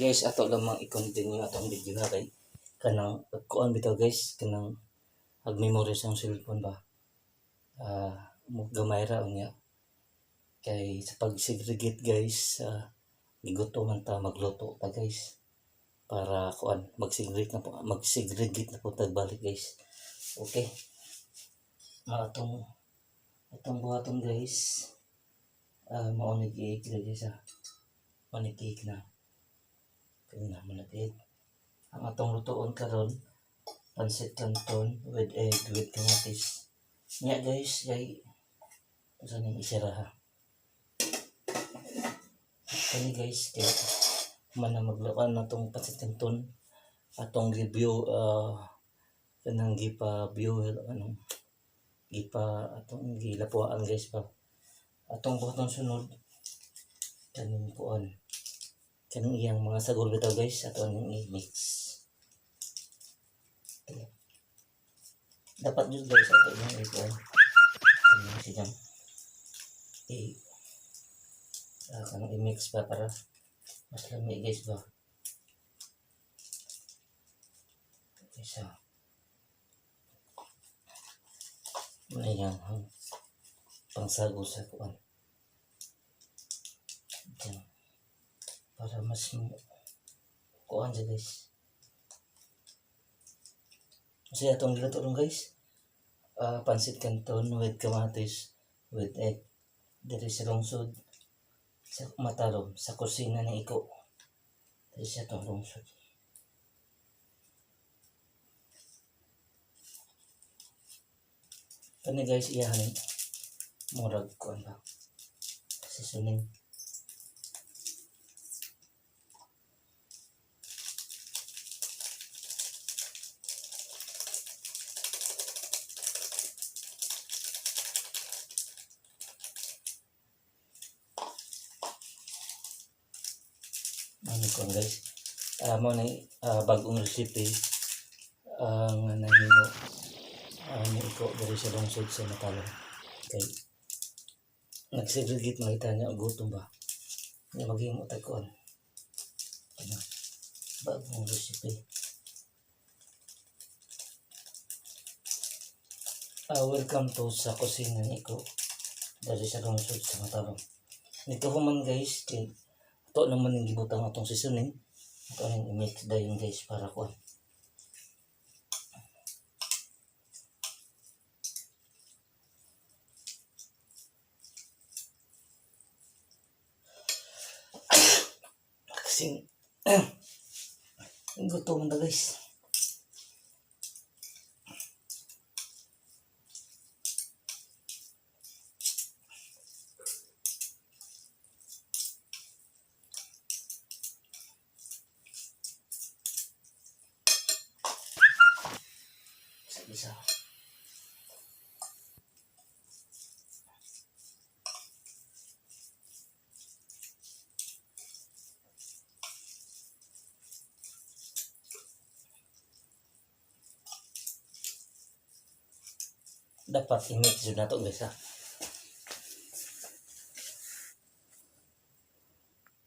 Guys, ato lamang i-continue atong video ha kay kanang kuan bitaw guys, kanang ag-memory sa cellphone ba. Mo gamay ra unya. Kay sa pag-segregate guys, giguto man ta magluto ta guys. Para kuan mag-segregate na po tagbalik guys. Okay. Atong buhaton guys. Maonig i-egg guys ha. Maonig i-egg na. Kaya manatid. Ang atong lutoon karon pancit canton with egg with kamatis. Nya guys, kay usa ning isira ha. Kani guys, kay man na maglukan na tong pancit canton atong review kanang gipa-view atong gilapuan guys pa. Atong buhaton sunod kaning kuan. Kanang iyang mga sagol bitaw guys, ato nang i-mix. Okay. Dapat jud guys ato nang i-kuan. Kanang sigang kanang i-mix pa para mas lami guys ba. Okay, so muna yan pangsago sa kuan. Diyan. Para mas kuan siya guys. Kasi atong giluto ron guys. Pancit canton with kamatis with egg. Diri sa lungsod sa Matalom sa kusina ni Iko. Diri sa tong lungsod. Kani guys iyahan murag kuan ba. Seasoning. Ano ko guys, mo na bagong recipe nga nahimo ni Iko diri sa lungsod sa Matalom. Kay nagsegregate makita niya gutom ba. Nga maghimo ta kuan. Ano? Bagong recipe. Welcome to sa kusina ni Iko diri sa lungsod sa Matalom. Nito man guys kay ito naman yung gibutang atong seasoning. Ito yung i-mix dayon guys para kuan. Kasing gutom na guys. Isa. Dapat i-mix yun na ito guys ha.